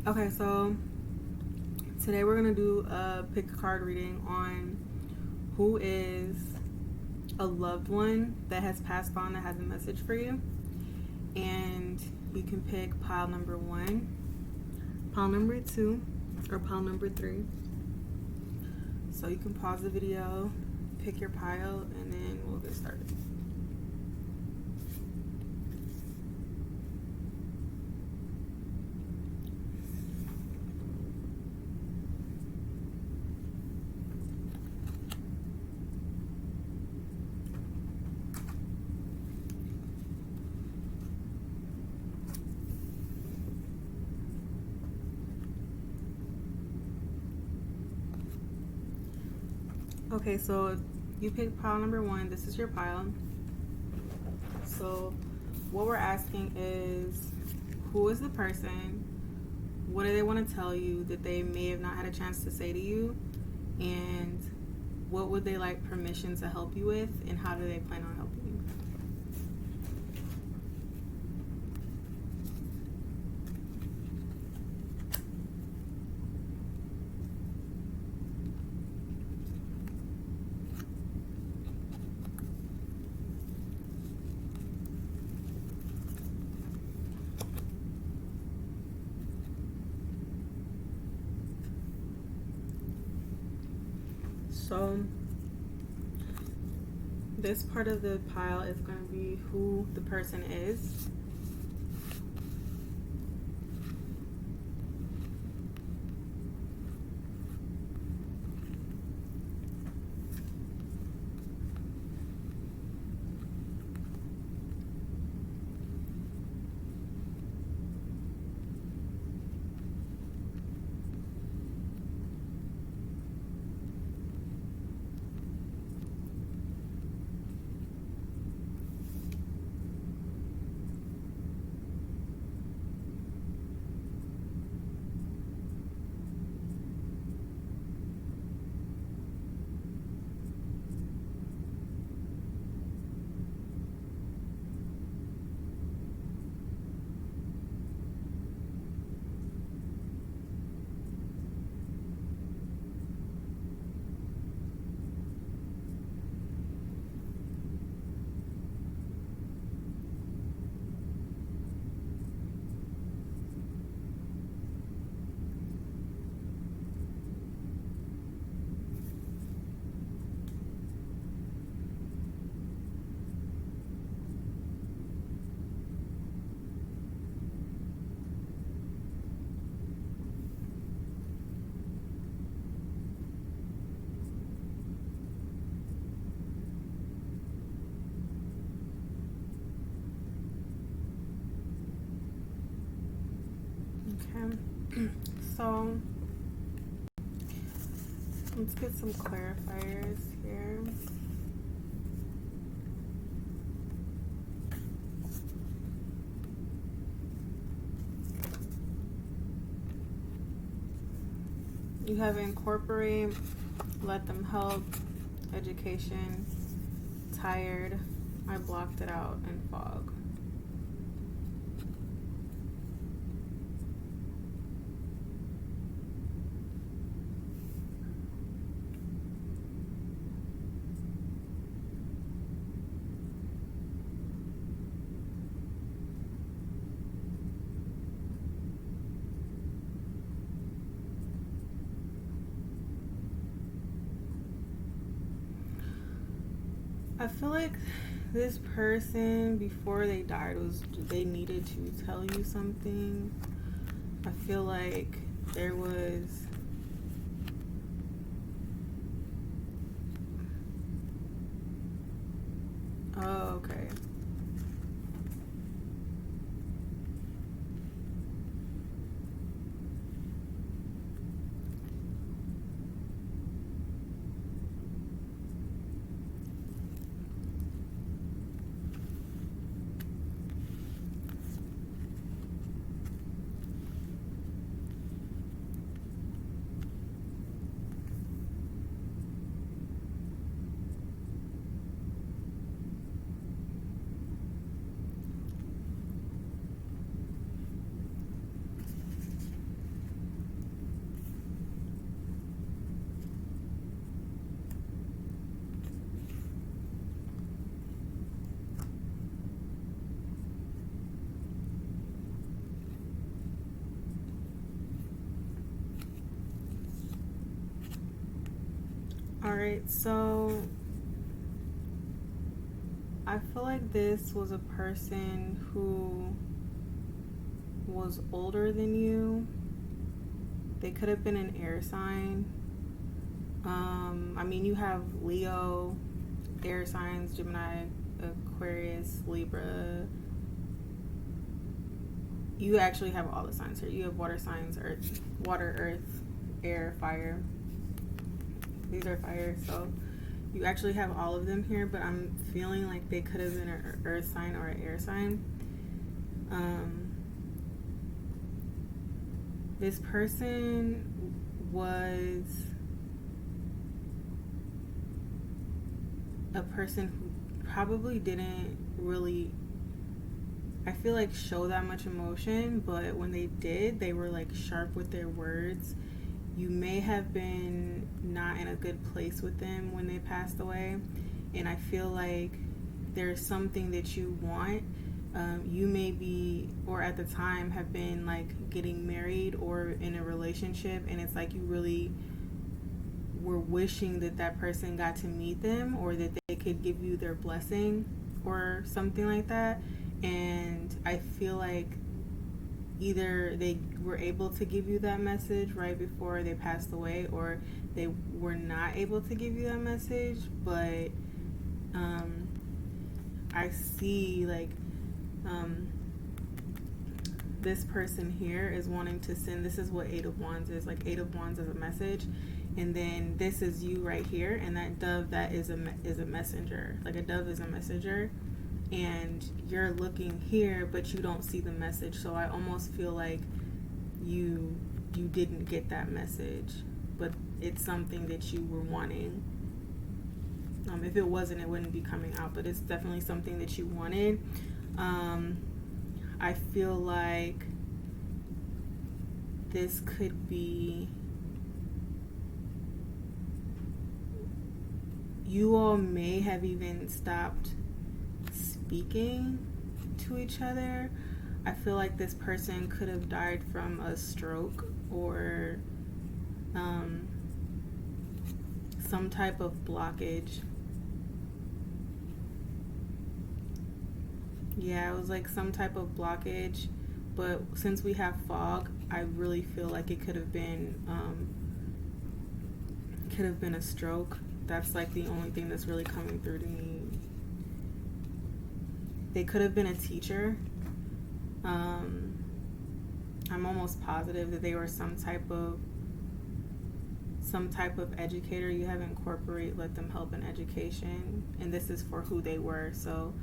Okay, so today we're gonna do a pick a card reading on who is a loved one that has passed on that has a message for you. And you can pick pile number 1, pile number 2, or pile number 3. So you can pause the video, pick your pile, and then we'll get started. Okay, so you picked pile number 1. This is your pile. So what we're asking is, who is the person? What do they want to tell you that they may have not had a chance to say to you? And what would they like permission to help you with? And how do they plan on helping you? So this part of the pile is going to be who the person is. Okay. So let's get some clarifiers here. You have incorporate, let them help, education, tired, I blocked it out, and fog. I feel like this person, before they died, they needed to tell you something. I feel like there was okay. All right, so I feel like this was a person who was older than you. They could have been an air sign. I mean, you have Leo, air signs, Gemini, Aquarius, Libra. You actually have all the signs here. You have water signs, earth, water, earth, air, fire. These are fire, so you actually have all of them here, but I'm feeling like they could have been an earth sign or an air sign. This person was a person who probably didn't really, I feel like, show that much emotion, but when they did, they were like sharp with their words. You may have been not in a good place with them when they passed away, and I feel like there's something that you want. You may be, or at the time have been like getting married or in a relationship, and it's like you really were wishing that that person got to meet them, or that they could give you their blessing or something like that. And I feel like either they were able to give you that message right before they passed away, or they were not able to give you that message. But I see like this person here is wanting to send, this is what Eight of Wands is, like Eight of Wands is a message, and then this is you right here, and that dove, that is a messenger. Like a dove is a messenger, and you're looking here, but you don't see the message. So I almost feel like you didn't get that message, but it's something that you were wanting. If it wasn't, it wouldn't be coming out, but it's definitely something that you wanted. I feel like this could be, you all may have even stopped speaking to each other. I feel like this person could have died from a stroke or some type of blockage. Yeah, it was like some type of blockage, but since we have fog, I really feel like it could have been a stroke. That's like the only thing that's really coming through to me. They could have been a teacher. I'm almost positive that they were some type of educator. You have incorporate, let them help in education, and this is for who they were. So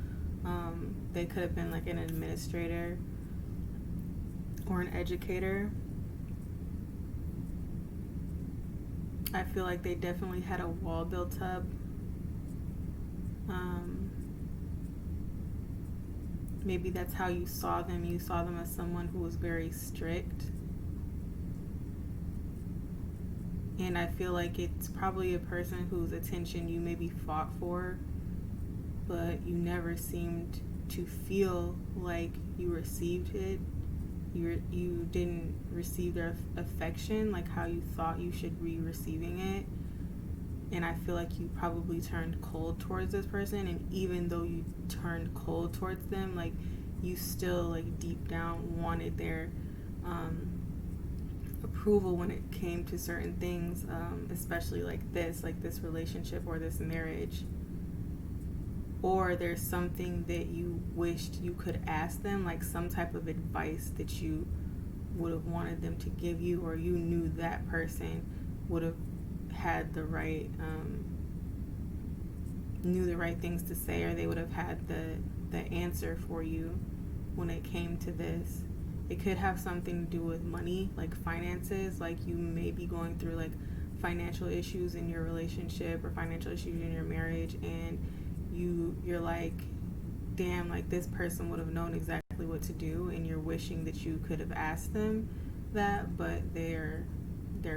they could have been like an administrator or an educator. I feel like they definitely had a wall built up. Maybe that's how you saw them. You saw them as someone who was very strict. And I feel like it's probably a person whose attention you maybe fought for, but you never seemed to feel like you received it. You didn't receive their affection like how you thought you should be receiving it. And I feel like you probably turned cold towards this person, and even though you turned cold towards them, like you still like deep down wanted their approval when it came to certain things, especially like this relationship or this marriage. Or there's something that you wished you could ask them, like some type of advice that you would have wanted them to give you, or you knew that person would have had the right knew the right things to say, or they would have had the answer for you when it came to this. It could have something to do with money, like finances, like you may be going through like financial issues in your relationship or financial issues in your marriage, and you're like, damn, like this person would have known exactly what to do, and you're wishing that you could have asked them that, but they're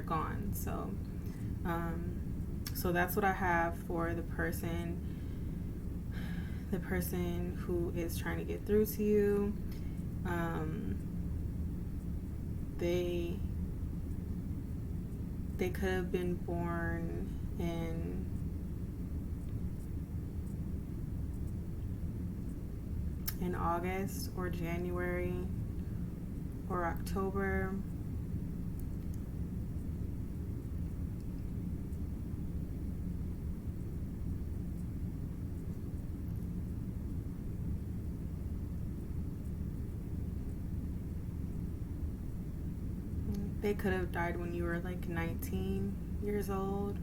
gone. So that's what I have for the person who is trying to get through to you. They could have been born in August or January or October. They could have died when you were like 19 years old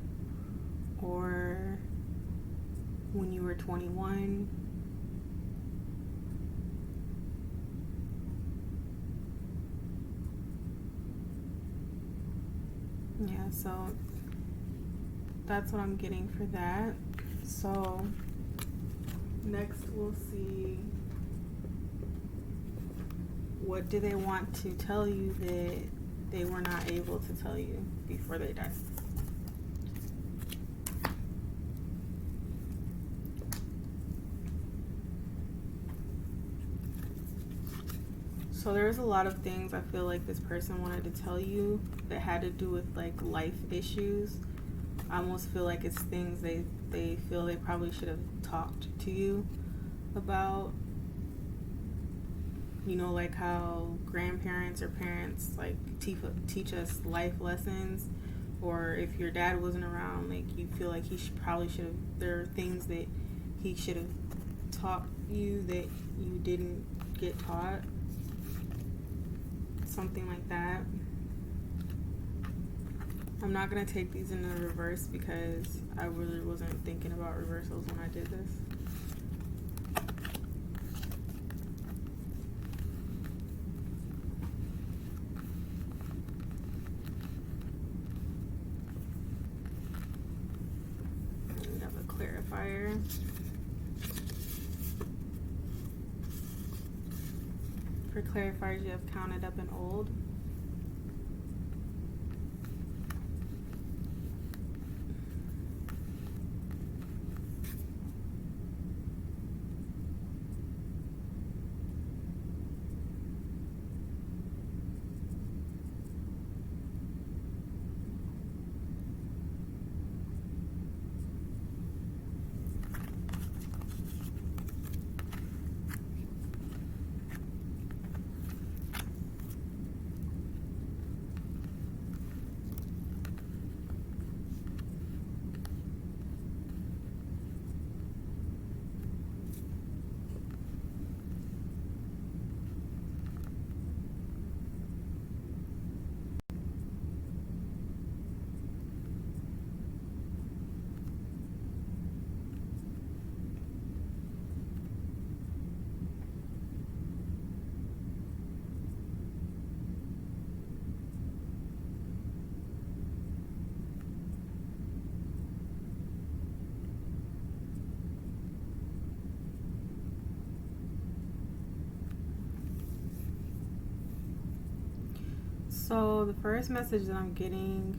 or when you were 21. Yeah, so that's what I'm getting for that. So next we'll see, what do they want to tell you that they were not able to tell you before they died? So there's a lot of things I feel like this person wanted to tell you that had to do with like life issues. I almost feel like it's things they feel they probably should have talked to you about. You know, like how grandparents or parents like teach us life lessons, or if your dad wasn't around, like you feel like he probably should have. There are things that he should have taught you that you didn't get taught. Something like that. I'm not gonna take these in the reverse because I really wasn't thinking about reversals when I did this. We have a clarifier. For clarifiers, you have counted up and old. So the first message that I'm getting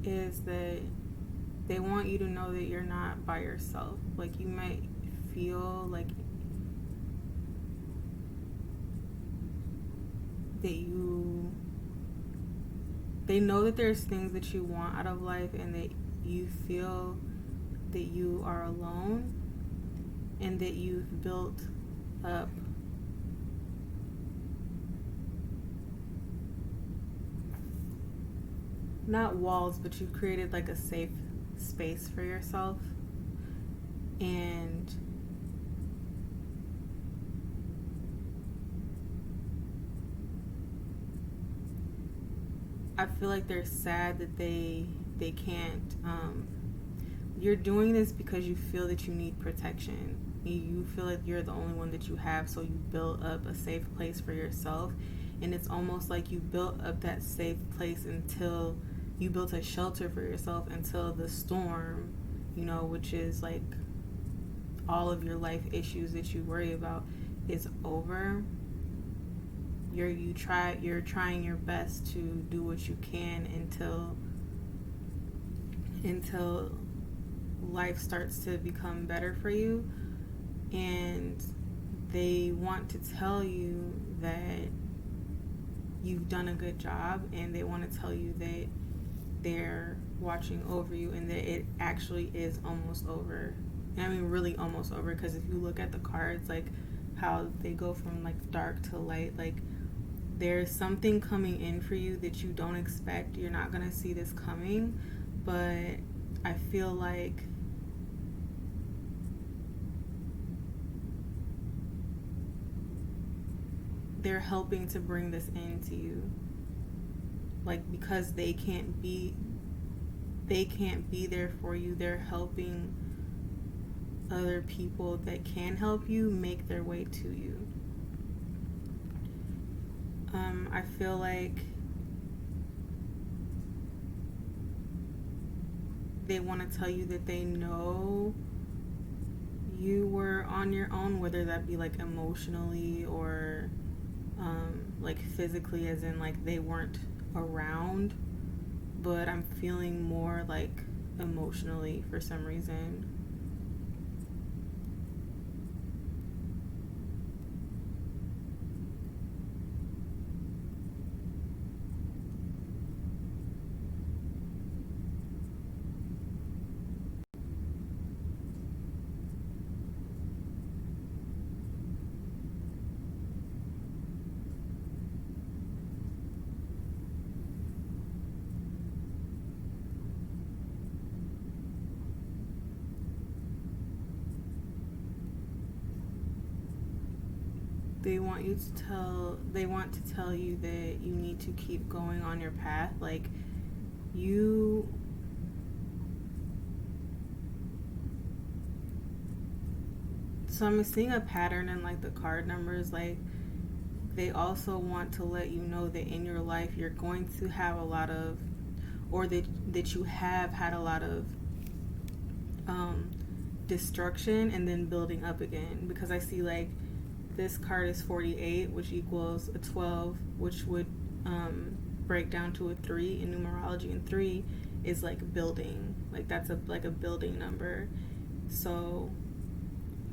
is that they want you to know that you're not by yourself. Like you might feel like they know that there's things that you want out of life and that you feel that you are alone and that you've built up not walls, but you've created like a safe space for yourself. And I feel like they're sad that they can't. You're doing this because you feel that you need protection. You feel like you're the only one that you have, so you built up a safe place for yourself. And it's almost like you built up that safe place until you built a shelter for yourself until the storm, you know, which is like all of your life issues that you worry about, is over. You're trying your best to do what you can until life starts to become better for you. And they want to tell you that you've done a good job, and they want to tell you that they're watching over you, and that it actually is almost over. And I mean, really almost over, because if you look at the cards, like how they go from like dark to light, like there's something coming in for you that you don't expect. You're not gonna see this coming, but I feel like they're helping to bring this into you, like because they can't be there for you. They're helping other people that can help you make their way to you. I feel like they want to tell you that they know you were on your own, whether that be like emotionally or like physically, as in like they weren't around, but I'm feeling more like emotionally for some reason. They want to tell you that you need to keep going on your path. Like you so I'm seeing a pattern in like the card numbers. Like they also want to let you know that in your life you're going to have a lot of, or that you have had a lot of destruction and then building up again. Because I see like this card is 48, which equals a 12, which would break down to a 3 in numerology, and 3 is like building. Like that's a building number. So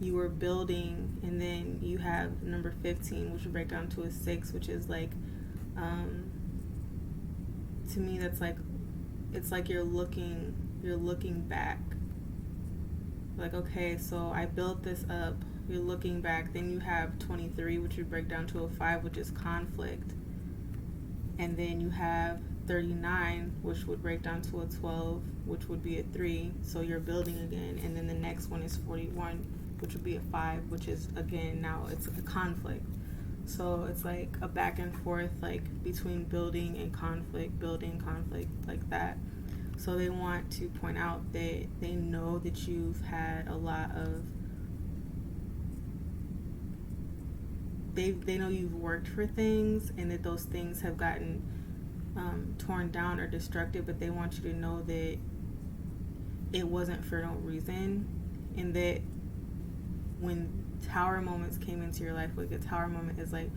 you were building, and then you have number 15, which would break down to a 6, which is like to me that's like, it's like you're looking back. Like, okay, so I built this up. You're looking back. Then you have 23, which would break down to a 5, which is conflict. And then you have 39, which would break down to a 12, which would be a 3. So you're building again. And then the next one is 41, which would be a 5, which is, again, now it's a conflict. So it's like a back and forth, like between building and conflict, like that. So they want to point out that they know that you've had a lot of, they know you've worked for things, and that those things have gotten torn down or destructed, but they want you to know that it wasn't for no reason, and that when tower moments came into your life, like a tower moment is like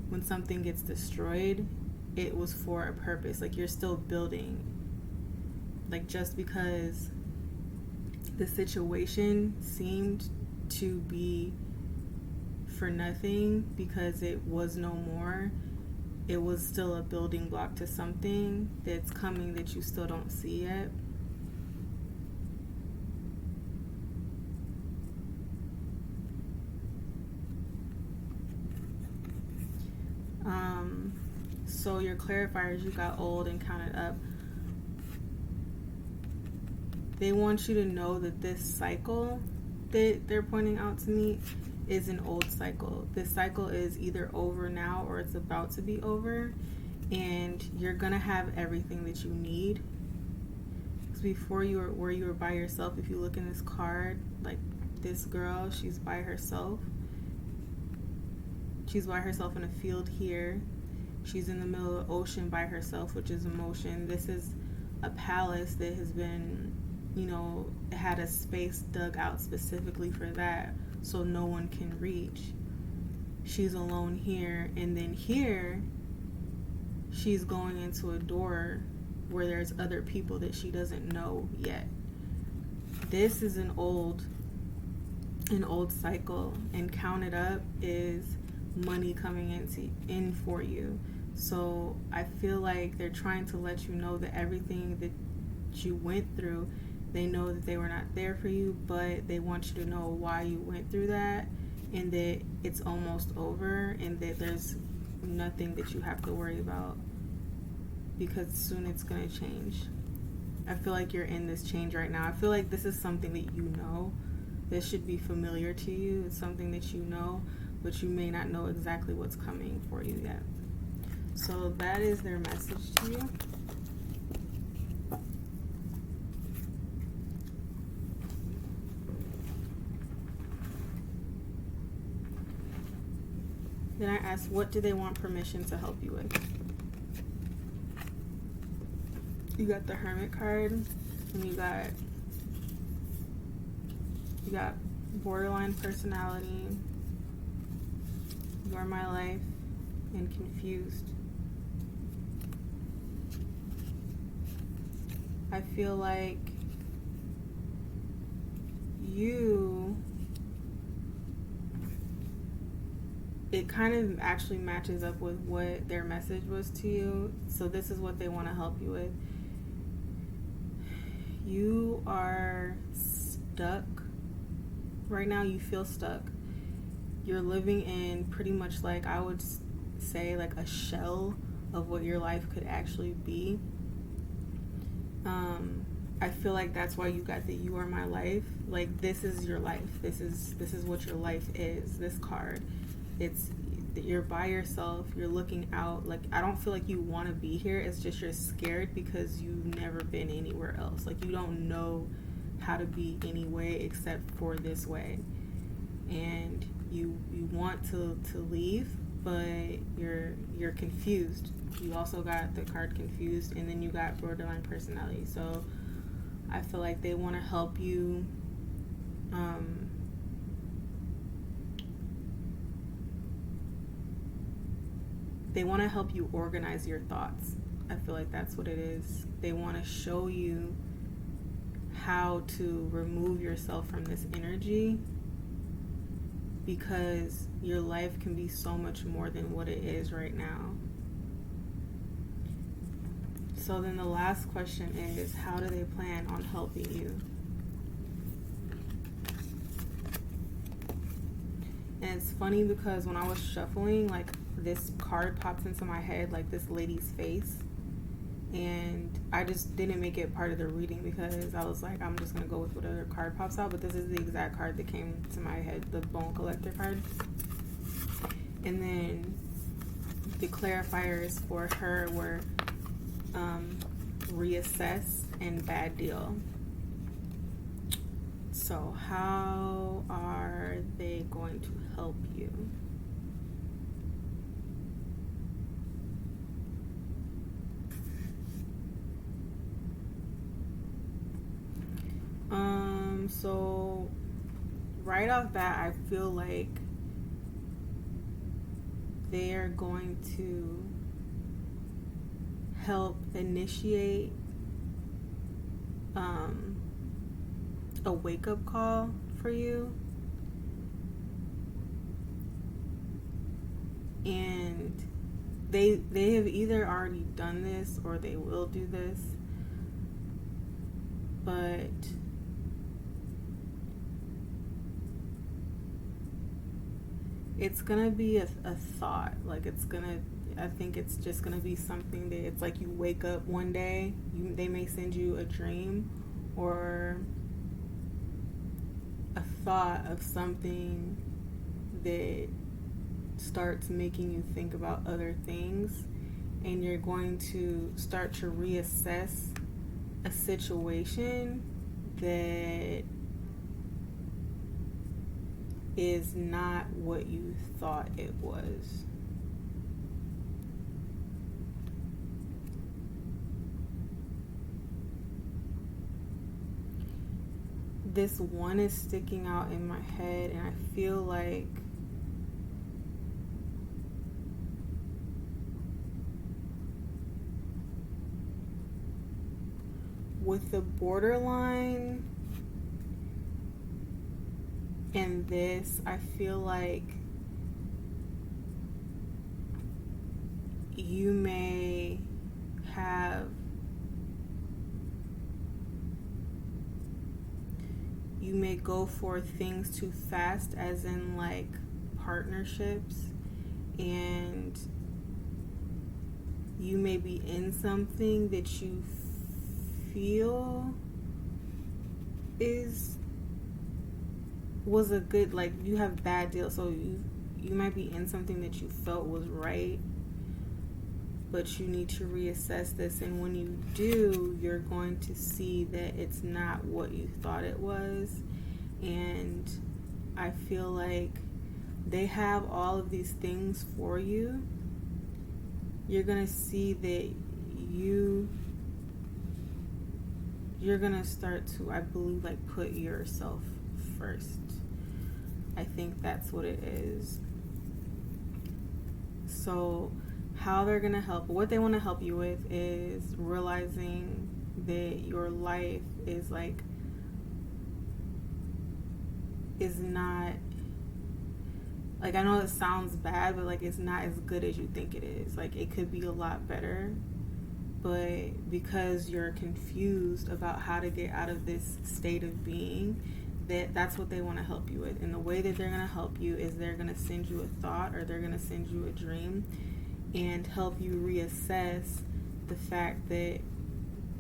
when something gets destroyed, it was for a purpose. Like you're still building. Like just because the situation seemed to be for nothing because it was no more, it was still a building block to something that's coming that you still don't see yet. So your clarifiers, you got old and counted up. They want you to know that this cycle that they're pointing out to me is an old cycle. This cycle is either over now or it's about to be over, and you're gonna have everything that you need. Because before you were by yourself, if you look in this card, like this girl, she's by herself. She's by herself in a field here. She's in the middle of the ocean by herself, which is emotion. This is a palace that has been, had a space dug out specifically for that, so no one can reach. She's alone here, and then here, she's going into a door where there's other people that she doesn't know yet. This is an old cycle, and counted up is money coming in for you. So I feel like they're trying to let you know that everything that that you went through, they know that they were not there for you, but they want you to know why you went through that, and that it's almost over, and that there's nothing that you have to worry about, because soon it's going to change. I feel like you're in this change right now. I feel like this is something that you know. This should be familiar to you. It's something that you know, but you may not know exactly what's coming for you yet. So that is their message to you. Then I asked, what do they want permission to help you with? You got the Hermit card, and you got borderline personality, You're My Life, and Confused. I feel like it kind of actually matches up with what their message was to you. So this is what they want to help you with. You are stuck. Right now you feel stuck. You're living in pretty much, like, I would say, like a shell of what your life could actually be. I feel like that's why you got the You Are My Life. Like, this is your life. This is what your life is. This card. You're by yourself. You're looking out. Like, I don't feel like you want to be here. It's just you're scared because you've never been anywhere else. Like, you don't know how to be any way except for this way. And you want to leave, but you're confused. You also got the card Confused, and then you got borderline personality. So I feel like they want to help you they want to help you organize your thoughts. I feel like that's what it is. They want to show you how to remove yourself from this energy, because your life can be so much more than what it is right now. So then the last question is, how do they plan on helping you? And it's funny because when I was shuffling, like, this card pops into my head, like this lady's face. And I just didn't make it part of the reading because I was like, I'm just going to go with whatever card pops out. But this is the exact card that came to my head, the Bone Collector card. And then the clarifiers for her were reassess and bad deal. So how are they going to help you? So right off bat, I feel like they're going to help initiate a wake-up call for you, and they have either already done this or they will do this, but it's gonna be a thought. Like, I think it's just gonna be something that it's like you wake up one day, they may send you a dream or a thought of something that starts making you think about other things, and you're going to start to reassess a situation that is not what you thought it was. This one is sticking out in my head, and I feel like with the borderline and this, I feel like you may have go for things too fast, as in like partnerships, and you may be in something that you feel was a good, like, you have bad deals, so you might be in something that you felt was right, but you need to reassess this, and when you do, you're going to see that it's not what you thought it was. And I feel like they have all of these things for you. You're gonna see that you're gonna start to, I believe, like, put yourself first. I think that's what it is. So how they're gonna help, what they want to help you with is realizing that your life is not, like, I know it sounds bad, but like, it's not as good as you think it is. Like, it could be a lot better, but because you're confused about how to get out of this state of being, that's what they want to help you with. And the way that they're going to help you is they're going to send you a thought, or they're going to send you a dream, and help you reassess the fact that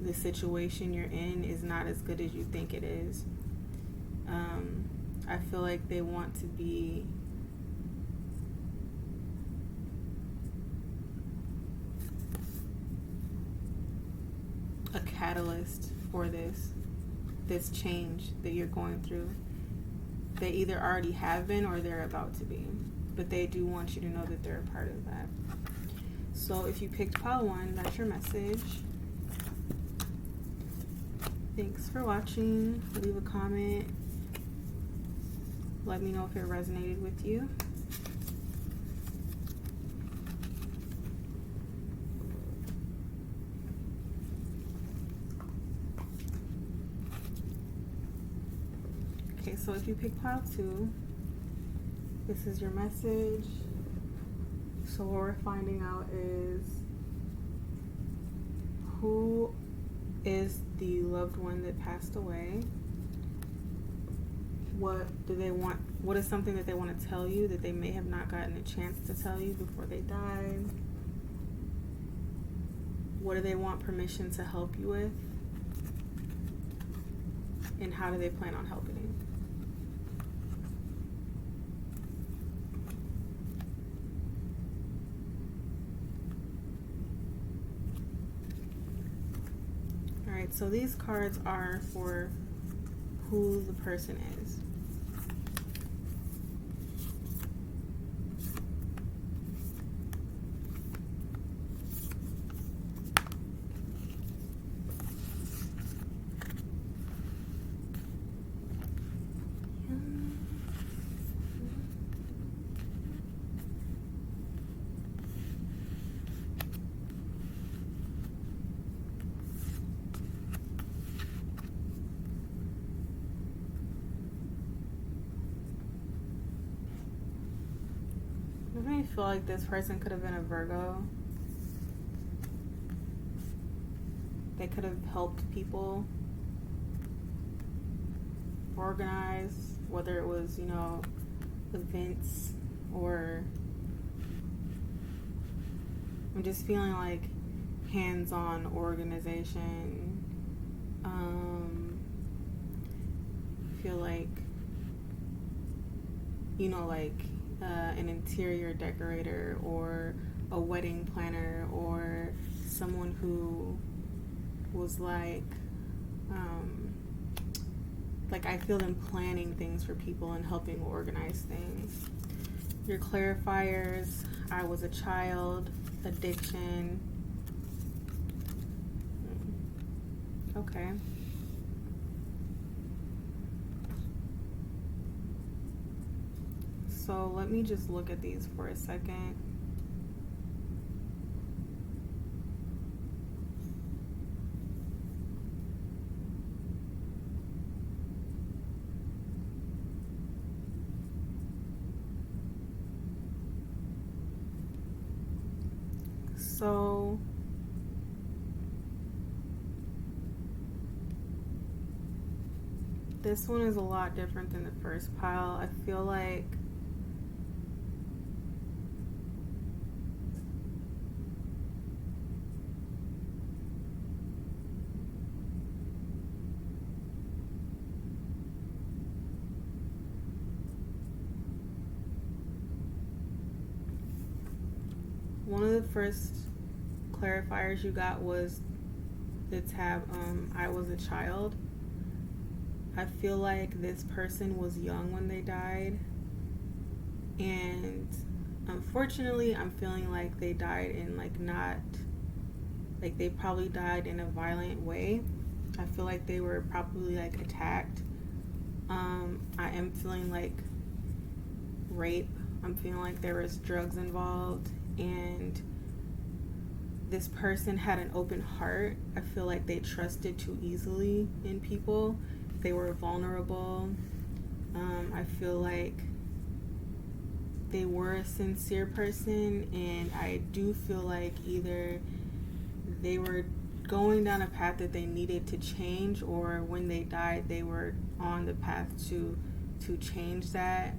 the situation you're in is not as good as you think it is. I feel like they want to be a catalyst for this change that you're going through. They either already have been or they're about to be, but they do want you to know that they're a part of that. So if you picked pile 1, that's your message. Thanks for watching. Leave a comment. Let me know if it resonated with you. Okay, so if you pick pile 2, this is your message. So what we're finding out is, who is the loved one that passed away? What do they want? What is something that they want to tell you that they may have not gotten a chance to tell you before they died? What do they want permission to help you with? And how do they plan on helping you? Alright, so these cards are for who the person is. I feel like this person could have been a Virgo. They could have helped people organize, whether it was, events, or I'm just feeling like hands-on organization. I feel like, an interior decorator, or a wedding planner, or someone who was like I feel them planning things for people and helping organize things. Your clarifiers: I was a child, addiction. Okay. So let me just look at these for a second. So This one is a lot different than the first pile. I feel like one of the first clarifiers you got was the tab, I was a child. I feel like this person was young when they died, and unfortunately I'm feeling like they died in they probably died in a violent way. I feel like they were probably like attacked. I am feeling like rape. I'm feeling like there was drugs involved, and this person had an open heart. I feel like they trusted too easily in people. They were vulnerable. I feel like they were a sincere person, and I do feel like either they were going down a path that they needed to change, or when they died they were on the path to change that.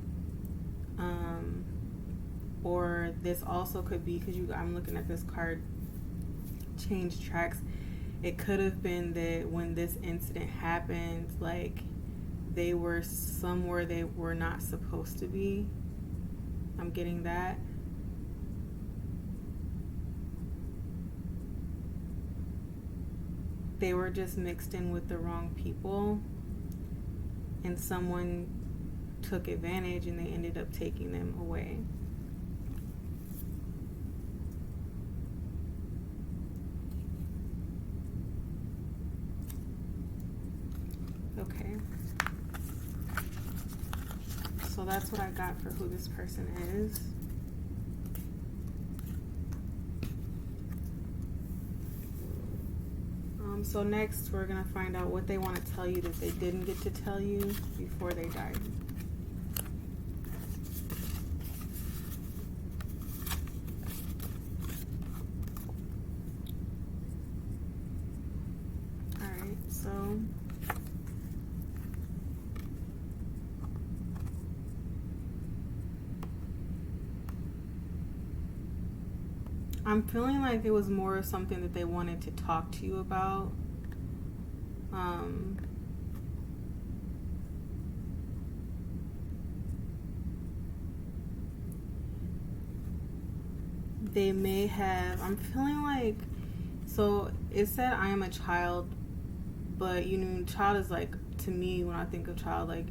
Or this also could be, because I'm looking at this card, change tracks. It could have been that when this incident happened, like they were somewhere they were not supposed to be. I'm getting that. They were just mixed in with the wrong people, and someone took advantage and they ended up taking them away. Okay. So that's what I got for who this person is. So next we're going to find out what they want to tell you that they didn't get to tell you before they died. Alright, so I'm feeling like it was more of something that they wanted to talk to you about. They may have, I'm feeling like, so it said I am a child, but you know, child is like, to me, when I think of child, like,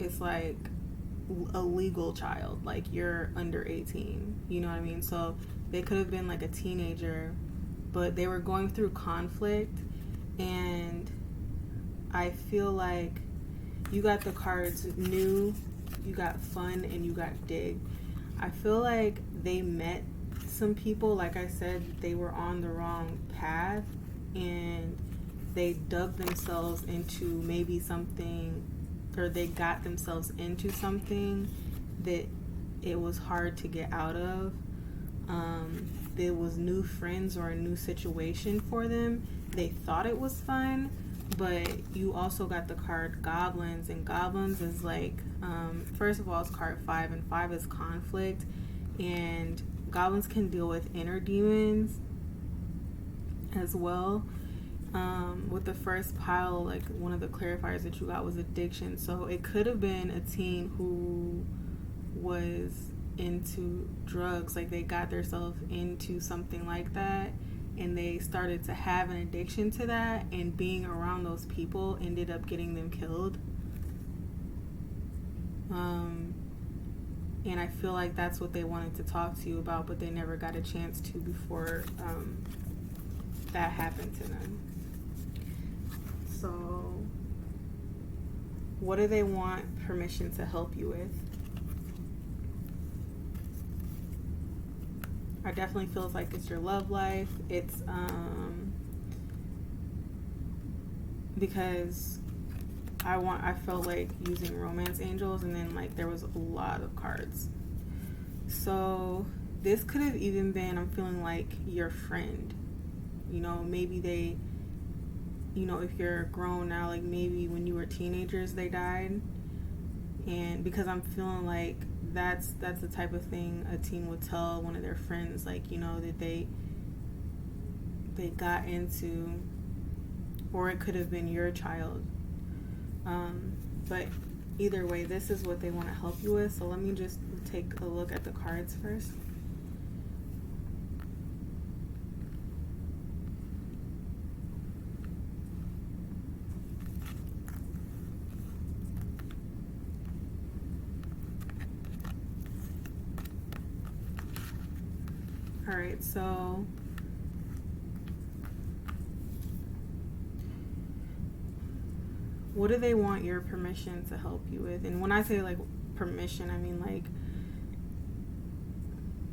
it's like a legal child, like you're under 18, you know what I mean? So they could have been like a teenager, but they were going through conflict, and I feel like you got the cards new, you got fun, and you got dig. I feel like they met some people, like I said, they were on the wrong path, and they dug themselves into maybe something, or they got themselves into something that it was hard to get out of. There was new friends or a new situation for them. They thought it was fun, but you also got the card goblins, and goblins is like, first of all, it's card 5, and 5 is conflict, and goblins can deal with inner demons as well. With the first pile, like one of the clarifiers that you got was addiction, so it could have been a teen who was into drugs, like they got themselves into something like that, and they started to have an addiction to that, and being around those people ended up getting them killed. And I feel like that's what they wanted to talk to you about, but they never got a chance to before that happened to them. So what do they want permission to help you with? I definitely feels like it's your love life. It's because I felt like using romance angels, and then like there was a lot of cards. So this could have even been, I'm feeling like your friend. You know, maybe you know, if you're grown now, like maybe when you were teenagers they died. And because I'm feeling like that's the type of thing a teen would tell one of their friends, like, you know, that they got into, or it could have been your child. But either way, this is what they want to help you with. So let me just take a look at the cards first. All right, so what do they want your permission to help you with? And when I say like permission, I mean like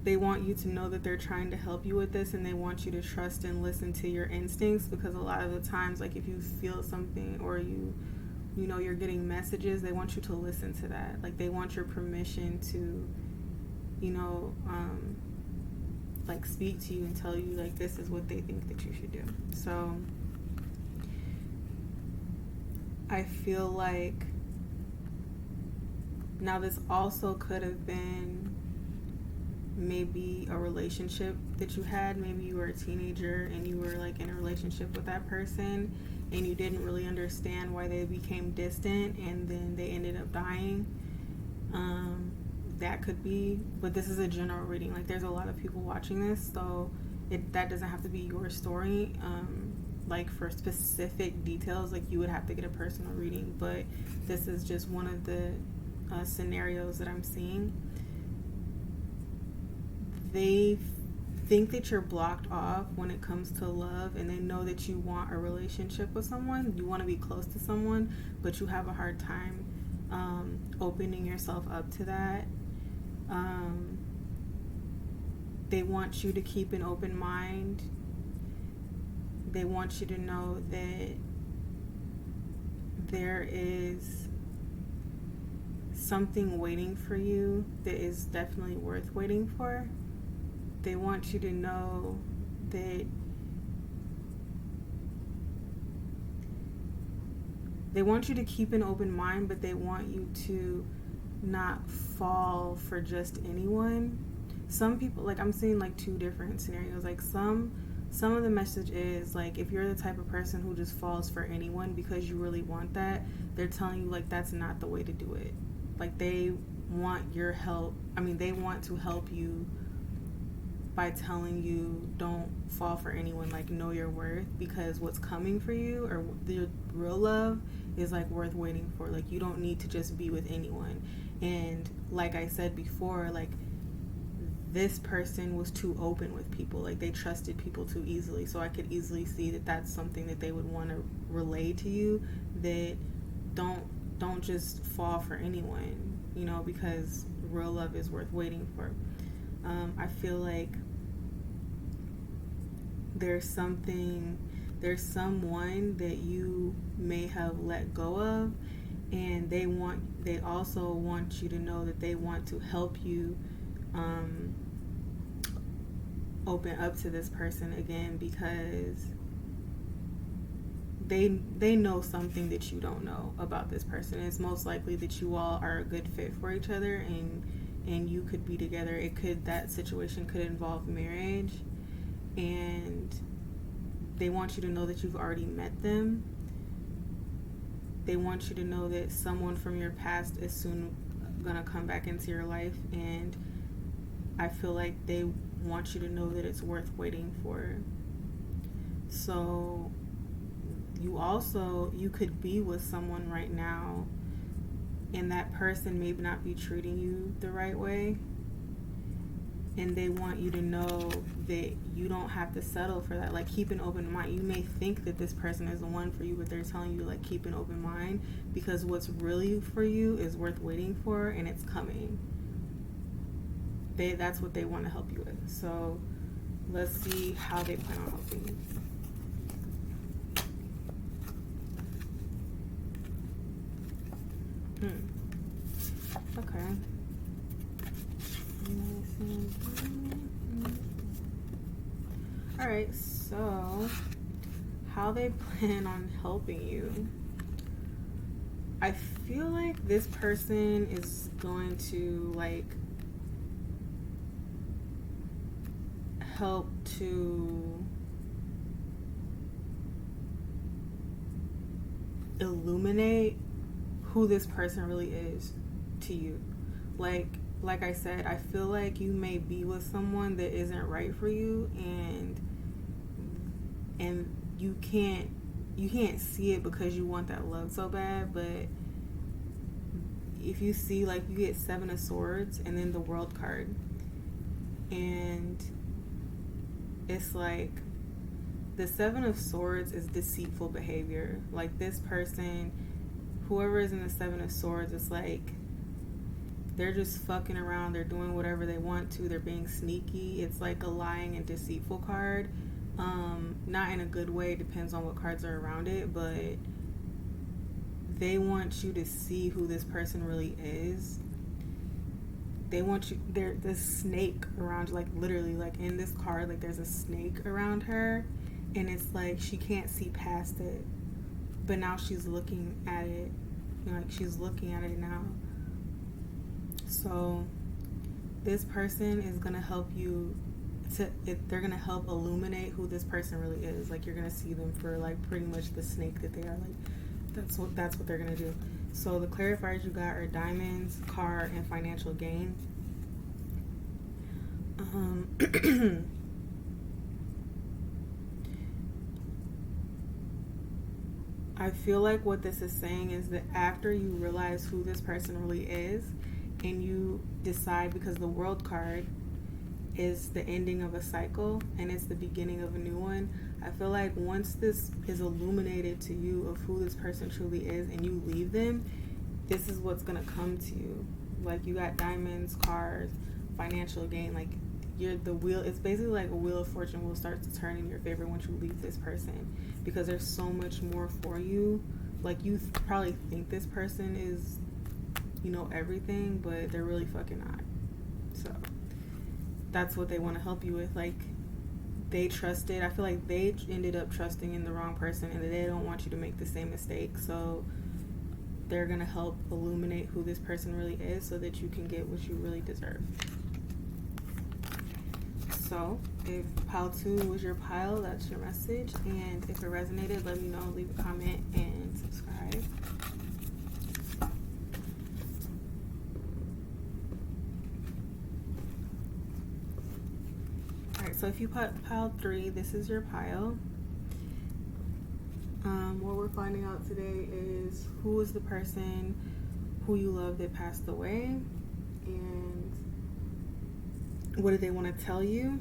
they want you to know that they're trying to help you with this, and they want you to trust and listen to your instincts, because a lot of the times, like if you feel something or you know you're getting messages, they want you to listen to that. Like they want your permission to, you know, like speak to you and tell you like this is what they think that you should do. So I feel like now this also could have been maybe a relationship that you had. Maybe you were a teenager and you were like in a relationship with that person and you didn't really understand why they became distant and then they ended up dying. That could be, but this is a general reading. Like there's a lot of people watching this, so that doesn't have to be your story. Like for specific details, like you would have to get a personal reading, but this is just one of the scenarios that I'm seeing. They think that you're blocked off when it comes to love, and they know that you want a relationship with someone, you want to be close to someone, but you have a hard time opening yourself up to that. They want you to keep an open mind. They want you to know that there is something waiting for you that is definitely worth waiting for. They want you to know that they want you to keep an open mind, but they want you to not fall for just anyone. Some people, like I'm seeing like two different scenarios. Like some of the message is like if you're the type of person who just falls for anyone because you really want that, they're telling you like that's not the way to do it. Like they want your help. I mean, they want to help you by telling you don't fall for anyone, like know your worth, because what's coming for you or the real love is like worth waiting for. Like you don't need to just be with anyone. And like I said before, like this person was too open with people, like they trusted people too easily. So I could easily see that that's something that they would want to relay to you, that don't just fall for anyone, you know, because real love is worth waiting for. I feel like there's someone that you may have let go of, and they also want you to know that they want to help you open up to this person again, because they know something that you don't know about this person. It's most likely that you all are a good fit for each other, and you could be together. That situation could involve marriage, and they want you to know that you've already met them. They want you to know that someone from your past is soon gonna come back into your life, and I feel like they want you to know that it's worth waiting for. So you could be with someone right now, and that person may not be treating you the right way, and they want you to know that you don't have to settle for that. Like keep an open mind. You may think that this person is the one for you, but they're telling you like keep an open mind, because what's really for you is worth waiting for, and it's coming. That's what they want to help you with. So let's see how they plan on helping you. Okay. Alright, so how they plan on helping you. I feel like this person is going to like help to illuminate who this person really is to you. Like I said, I feel like you may be with someone that isn't right for you, and you can't see it because you want that love so bad. But if you see, like, you get 7 of Swords and then the World card, and it's like the 7 of Swords is deceitful behavior. Like, this person, whoever is in the 7 of Swords, it's like they're just fucking around. They're doing whatever they want to. They're being sneaky. It's like a lying and deceitful card. Not in a good way. It depends on what cards are around it, but they want you to see who this person really is. They want you, there's this snake around you, like literally, like in this card, like there's a snake around her, and it's like she can't see past it, but now she's looking at it, you know, like she's looking at it now. So this person is gonna help you they're gonna help illuminate who this person really is. Like, you're gonna see them for like pretty much the snake that they are. Like, that's what they're gonna do. So the clarifiers you got are diamonds, car, and financial gain. I feel like what this is saying is that after you realize who this person really is, and you decide, because the World card is the ending of a cycle and it's the beginning of a new one, I feel like once this is illuminated to you of who this person truly is and you leave them, this is what's gonna come to you. Like, you got diamonds, cars, financial gain. Like, the wheel, it's basically like a wheel of fortune will start to turn in your favor once you leave this person, because there's so much more for you. Like, you probably think this person is, you know, everything, but they're really fucking not. So that's what they want to help you with. Like, they trusted, I feel like they ended up trusting in the wrong person, and they don't want you to make the same mistake. So they're gonna help illuminate who this person really is so that you can get what you really deserve. So if pile 2 was your pile, that's your message. And if it resonated, let me know, leave a comment, and subscribe. Alright, so if you put pile 3, this is your pile. What we're finding out today is who is the person who you love that passed away, and what do they want to tell you?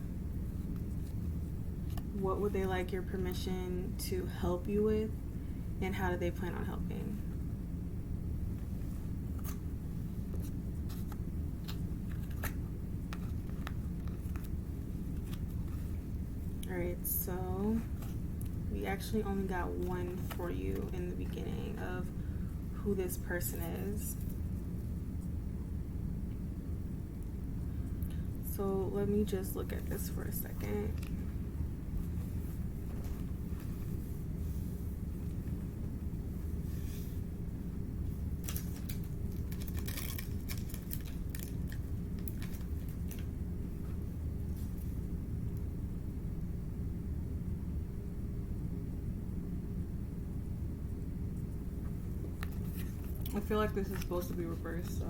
What would they like your permission to help you with, and how do they plan on helping? Alright, so we actually only got one for you in the beginning of who this person is. So let me just look at this for a second. I feel like this is supposed to be reversed, so.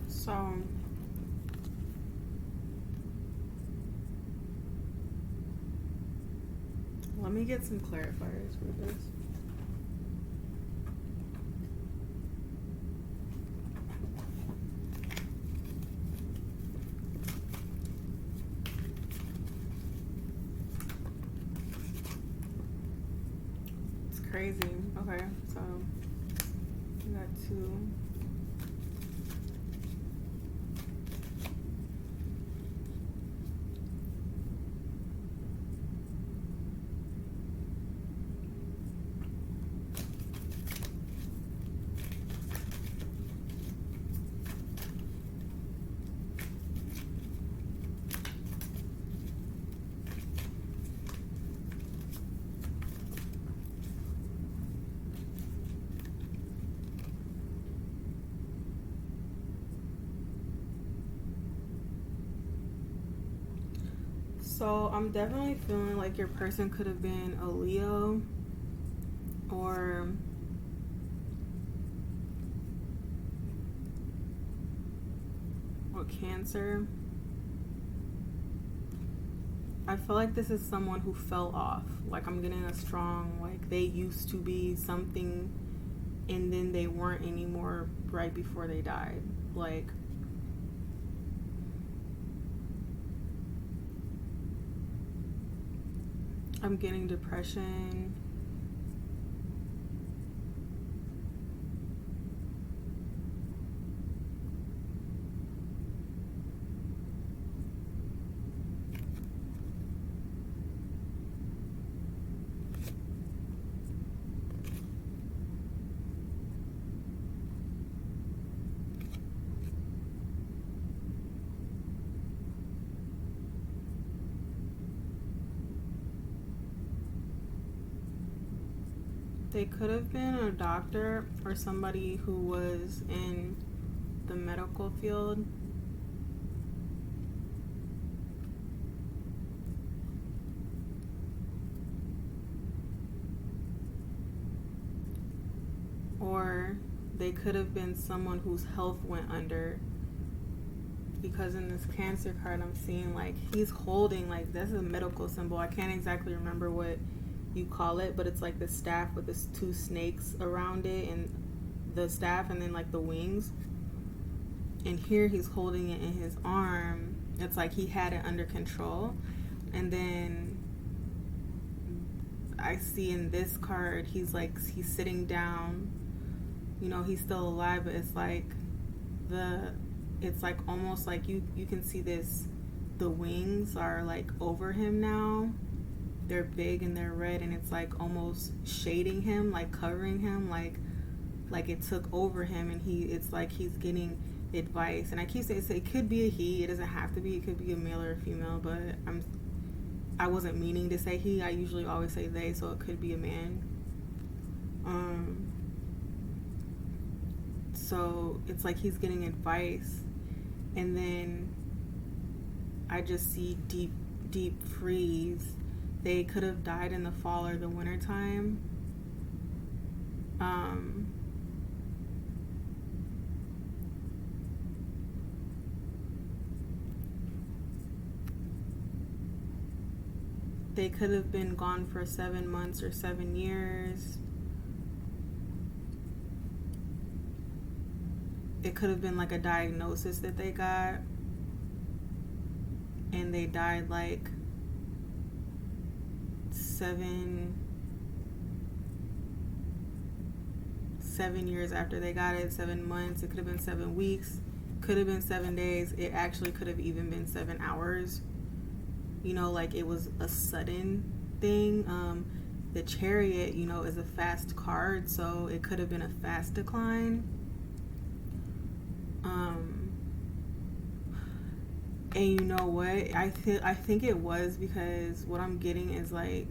So let me get some clarifiers for this. crazy. Okay, so we got 2. So I'm definitely feeling like your person could have been a Leo or Cancer. I feel like this is someone who fell off. Like I'm getting a strong, like they used to be something and then they weren't anymore right before they died. Like I'm getting depression. They could have been a doctor or somebody who was in the medical field. Or they could have been someone whose health went under. Because in this Cancer card, I'm seeing like he's holding, like that's a medical symbol. I can't exactly remember what you call it, but it's like the staff with the 2 snakes around it and the staff and then like the wings. And here he's holding it in his arm. It's like he had it under control. And then I see in this card he's sitting down. You know, he's still alive, but it's like almost like you can see this, the wings are like over him now. They're big and they're red, and it's like almost shading him, like covering him, like it took over him, and it's like he's getting advice. And I keep saying it could be a he, it doesn't have to be, it could be a male or a female, but I wasn't meaning to say he. I usually always say they, so it could be a man. So it's like he's getting advice, and then I just see deep freeze. They could have died in the fall or the winter time. They could have been gone for 7 months or 7 years. It could have been like a diagnosis that they got, and they died like 7 years after they got it. 7 months. It could have been 7 weeks. Could have been 7 days. It actually could have even been 7 hours. You know, like it was a sudden thing. The Chariot, you know, is a fast card, so it could have been a fast decline. And you know what? I think it was, because what I'm getting is like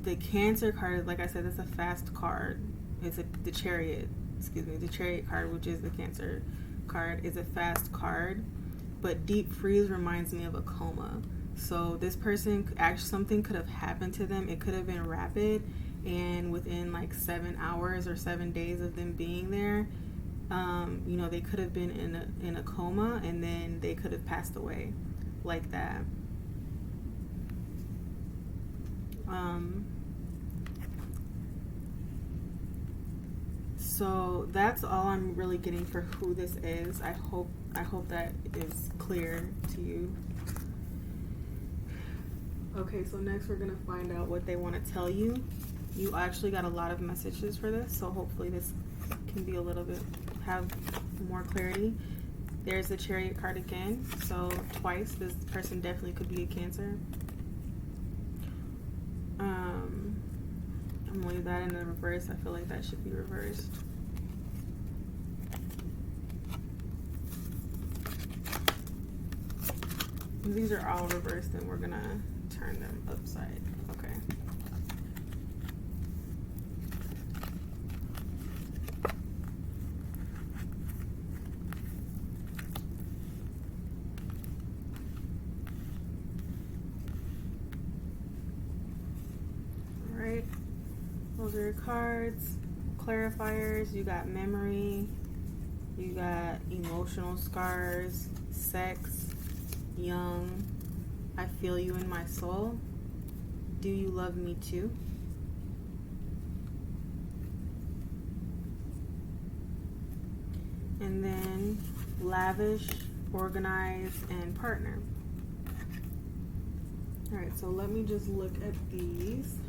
the Cancer card, like I said, it's a fast card. It's the Chariot, the Chariot card, which is the Cancer card, is a fast card. But deep freeze reminds me of a coma. So this person, actually something could have happened to them. It could have been rapid, and within like 7 hours or 7 days of them being there, you know, they could have been in a coma, and then they could have passed away like that. So that's all I'm really getting for who this is. I hope that is clear to you. Okay, so next we're gonna find out what they want to tell you. You actually got a lot of messages for this, so hopefully this can be a little bit, have more clarity. There's the Chariot card again, so twice. This person definitely could be a Cancer. I'm gonna leave that in the reverse. I feel like that should be reversed. These are all reversed, and we're gonna turn them upside. Okay. All right. Those are your cards. Clarifiers. You got memory. You got emotional scars. Sex. Young. I feel you in my soul. Do you love me too? And then lavish, organize, and partner. All right, so let me just look at these.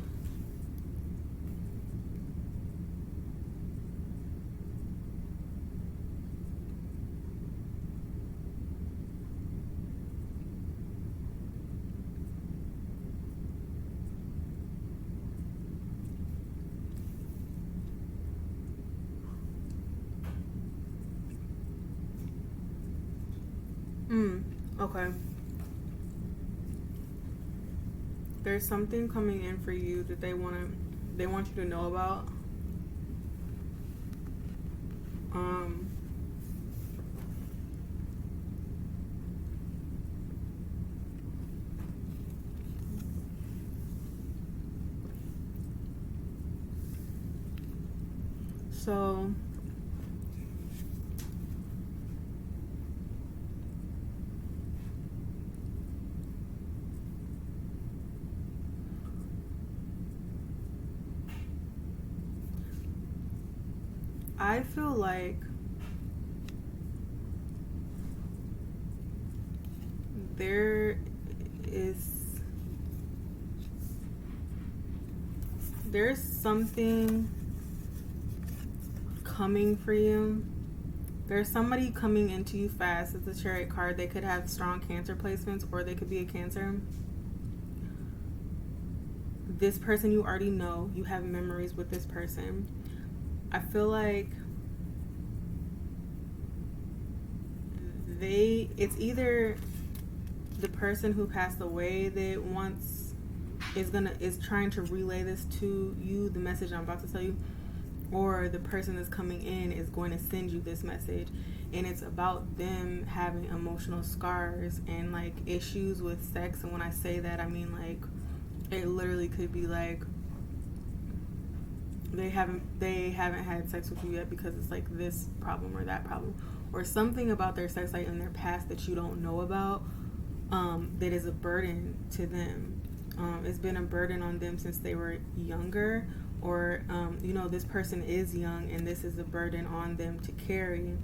Okay. There's something coming in for you that they want you to know about. So I feel like there's something coming for you. There's somebody coming into you fast. It's a Chariot card. They could have strong Cancer placements, or they could be a Cancer. This person you already know. You have memories with this person. I feel like it's either the person who passed away that is trying to relay this to you, the message I'm about to tell you, or the person that's coming in is going to send you this message, and it's about them having emotional scars and like issues with sex. And when I say that, I mean like it literally could be like they haven't had sex with you yet because it's like this problem or that problem, or something about their sex life in their past that you don't know about, that is a burden to them. It's been a burden on them since they were younger, or this person is young and this is a burden on them to carry.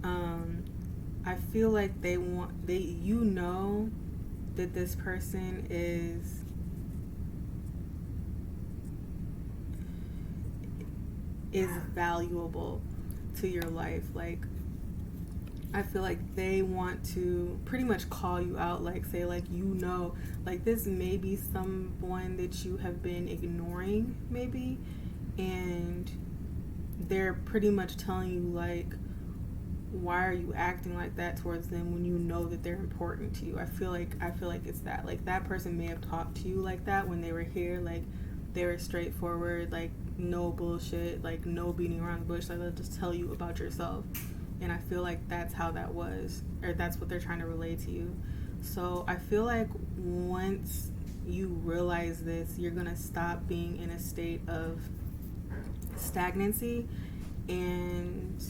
I feel like that this person is valuable to your life. Like, I feel like they want to pretty much call you out, like say like, like this may be someone that you have been ignoring maybe, and they're pretty much telling you like, why are you acting like that towards them when you know that they're important to you? I feel like it's that, like, that person may have talked to you like that when they were here, like they were straightforward, like no bullshit, like no beating around the bush, like they'll just tell you about yourself. And I feel like that's how that was, or that's what they're trying to relay to you. So I feel like once you realize this, you're gonna stop being in a state of stagnancy, and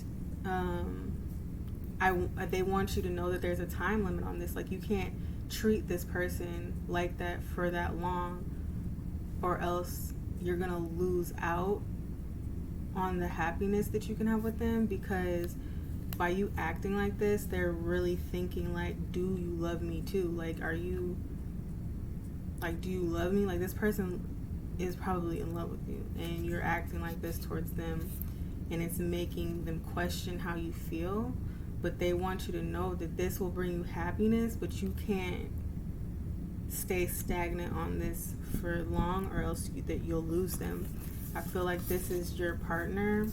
they want you to know that there's a time limit on this. Like, you can't treat this person like that for that long, or else you're gonna lose out on the happiness that you can have with them, because by you acting like this, they're really thinking like, do you love me too? Like, do you love me? Like, this person is probably in love with you, and you're acting like this towards them, and it's making them question how you feel. But they want you to know that this will bring you happiness, but you can't stay stagnant on this for long, or else that you'll lose them. I feel like this is your partner,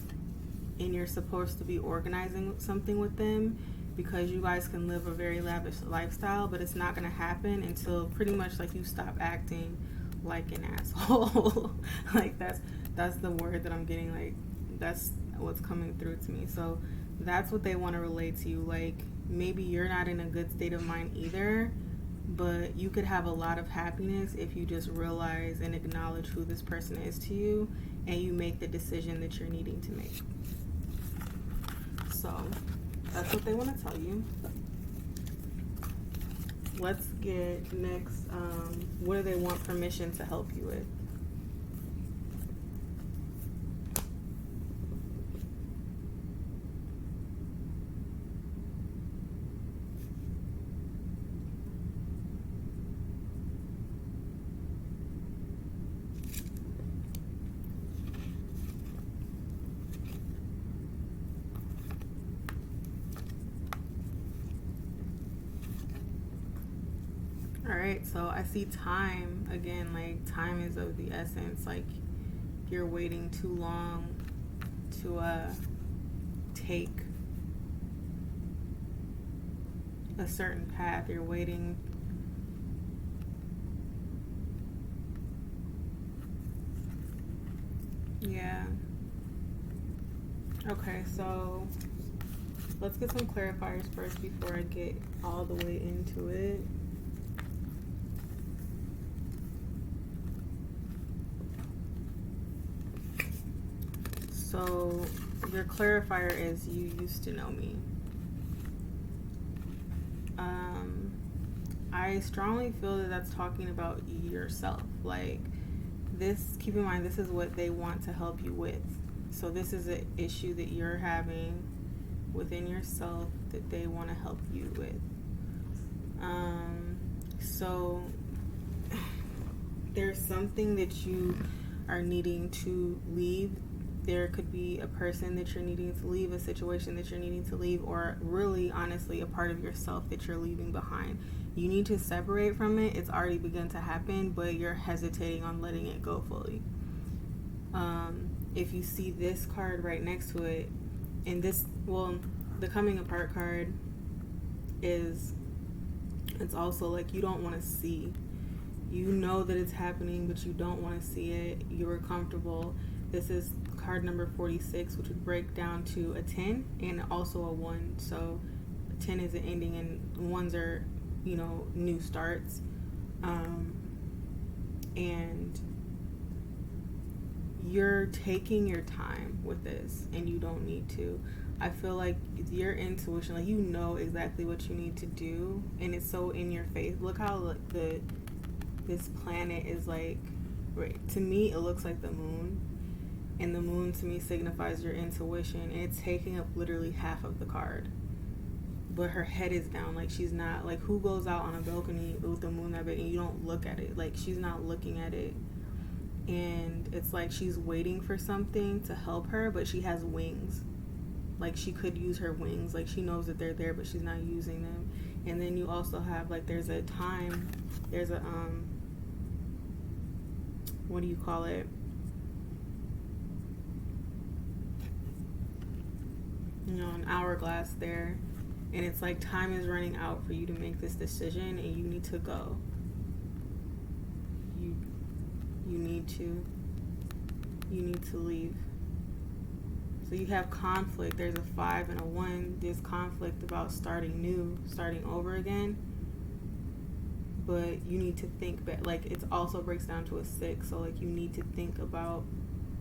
and you're supposed to be organizing something with them, because you guys can live a very lavish lifestyle, but it's not going to happen until pretty much like you stop acting like an asshole. Like that's the word that I'm getting. Like that's what's coming through to me. So that's what they want to relate to you. Like maybe you're not in a good state of mind either, but you could have a lot of happiness if you just realize and acknowledge who this person is to you, and you make the decision that you're needing to make. So that's what they want to tell you. Let's get next, what do they want permission to help you with? All right, so I see time again. Like time is of the essence. Like you're waiting too long to take a certain path. You're waiting. Yeah. Okay, so let's get some clarifiers first before I get all the way into it. So your clarifier is you used to know me. I strongly feel that that's talking about yourself. Like this, keep in mind, this is what they want to help you with. So this is an issue that you're having within yourself that they want to help you with. So there's something that you are needing to leave. There could be a person that you're needing to leave, a situation that you're needing to leave, or really, honestly, a part of yourself that you're leaving behind. You need to separate from it. It's already begun to happen, but you're hesitating on letting it go fully. If you see this card right next to it, and this, well, the coming apart card is, it's also like you don't want to see. You know that it's happening, but you don't want to see it. You're comfortable. This is card number 46, which would break down to a 10 and also a 1. So 10 is an ending, and 1s are, you know, new starts. And you're taking your time with this, and you don't need to. I feel like your intuition, like you know exactly what you need to do, and it's so in your face. Look how like this planet is like, right, to me it looks like the moon, and the moon to me signifies your intuition, and it's taking up literally half of the card. But her head is down, like she's not, like who goes out on a balcony with the moon that big and you don't look at it? Like she's not looking at it. And it's like she's waiting for something to help her, but she has wings. Like she could use her wings, like she knows that they're there, but she's not using them. And then you also have like, there's a time, there's a what do you call it, you know, an hourglass there, and it's like time is running out for you to make this decision, and you need to go. You need to leave. So you have conflict. There's a 5 and a 1. There's conflict about starting new, starting over again. But you need to think back. Like it also breaks down to a 6. So like you need to think about,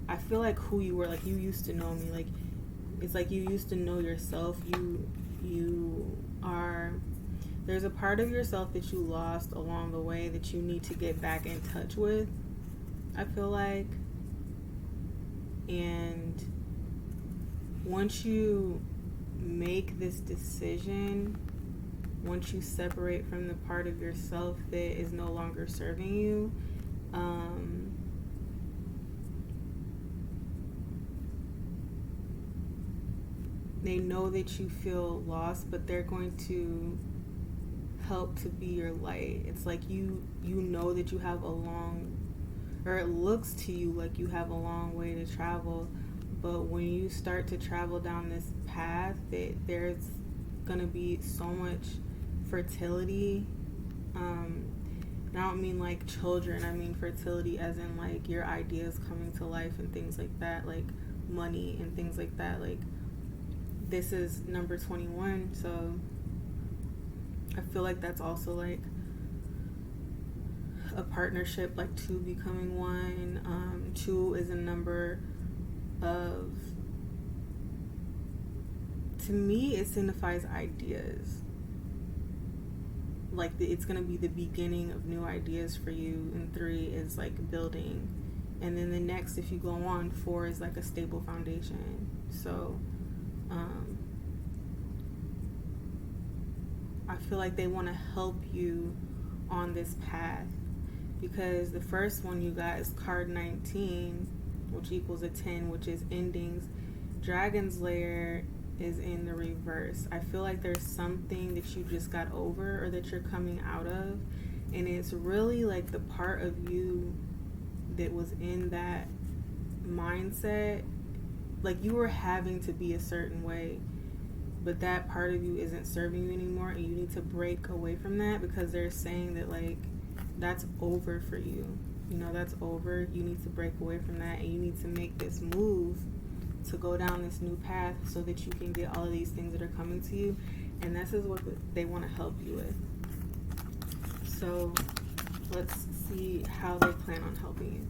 I feel like who you were. Like you used to know me. Like it's like you used to know yourself. You are, there's a part of yourself that you lost along the way that you need to get back in touch with, I feel like. And once you make this decision, once you separate from the part of yourself that is no longer serving you, they know that you feel lost, but they're going to help to be your light. It's like you know that you have a long, or it looks to you like you have a long way to travel, but when you start to travel down this path, that there's gonna be so much fertility. And I don't mean like children, I mean fertility as in like your ideas coming to life and things like that, like money and things like that. Like, this is number 21, so I feel like that's also like a partnership, like two becoming one. Two is a number of, to me, it signifies ideas. Like it's gonna be the beginning of new ideas for you, and 3 is like building, and then the next, if you go on, 4 is like a stable foundation. So I feel like they want to help you on this path, because the first one you got is card 19, which equals a 10, which is endings. Dragon's Lair is in the reverse. I feel like there's something that you just got over or that you're coming out of, and it's really like the part of you that was in that mindset, like you were having to be a certain way, but that part of you isn't serving you anymore, and you need to break away from that, because they're saying that like that's over for you. You know, that's over. You need to break away from that, and you need to make this move to go down this new path so that you can get all of these things that are coming to you. And this is what they want to help you with. So let's see how they plan on helping you.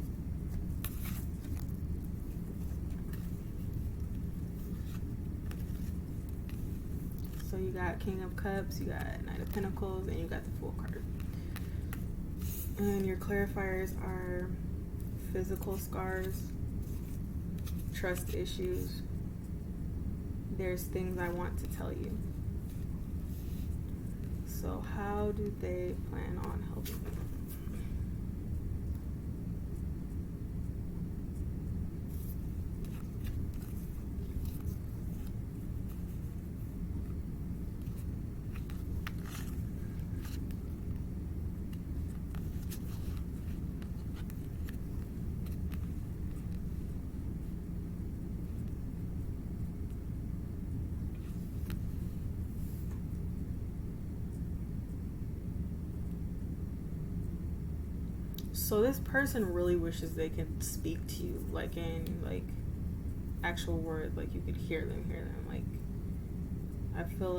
So you got King of Cups, you got Knight of Pentacles, and you got the Fool card. And your clarifiers are physical scars, trust issues, there's things I want to tell you. So how do they plan on helping you? So this person really wishes they could speak to you, like in like actual words, like you could hear them. Like, I feel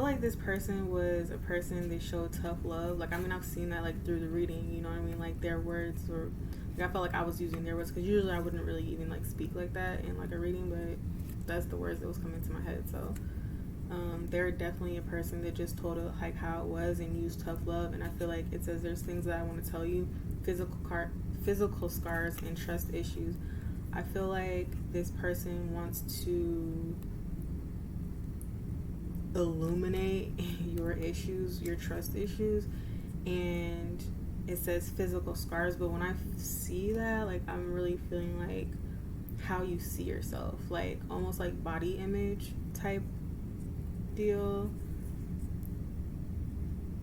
like this person was a person that showed tough love. Like, I mean, I've seen that like through the reading, you know what I mean? Like their words were, like, I felt like I was using their words, because usually I wouldn't really even like speak like that in like a reading, but that's the words that was coming to my head. So they're definitely a person that just told it like how it was and used tough love. And I feel like it says there's things that I want to tell you, physical scars and trust issues. I feel like this person wants to illuminate your issues, your trust issues, and it says physical scars, but when I see that, like, I'm really feeling like how you see yourself, like almost like body image type deal.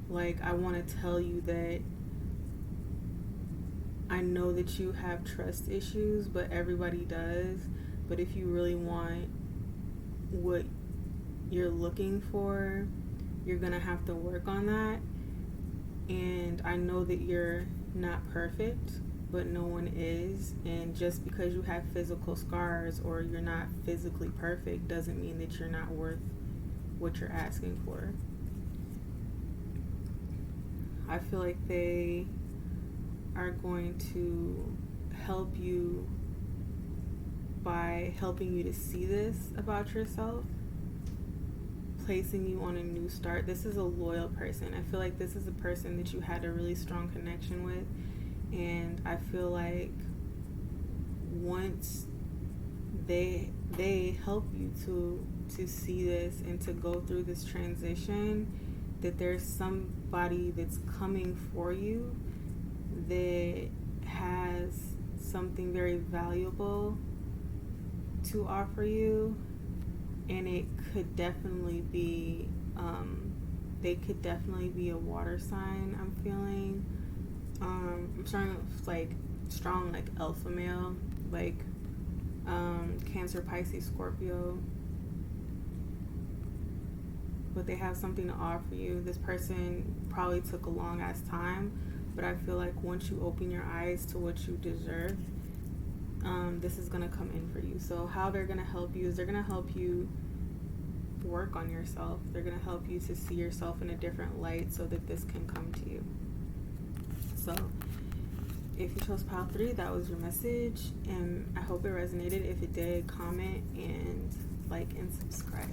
Like, I want to tell you that I know that you have trust issues, but everybody does. But if you really want what you're looking for, you're gonna have to work on that. And I know that you're not perfect, but no one is. And just because you have physical scars or you're not physically perfect doesn't mean that you're not worth what you're asking for. I feel like they are going to help you by helping you to see this about yourself, placing you on a new start. This is a loyal person. I feel like this is a person that you had a really strong connection with, and I feel like once they help you to see this and to go through this transition, that there's somebody that's coming for you that has something very valuable to offer you, and it could definitely be they could definitely be a water sign. I'm feeling I'm starting with like strong like alpha male, like Cancer, Pisces, Scorpio, but they have something to offer you. This person probably took a long ass time, but I feel like once you open your eyes to what you deserve, this is gonna come in for you. So how they're gonna help you is they're gonna help you work on yourself. They're gonna help you to see yourself in a different light so that this can come to you. So if you chose pile 3, that was your message, and I hope it resonated. If it did, comment and like and subscribe.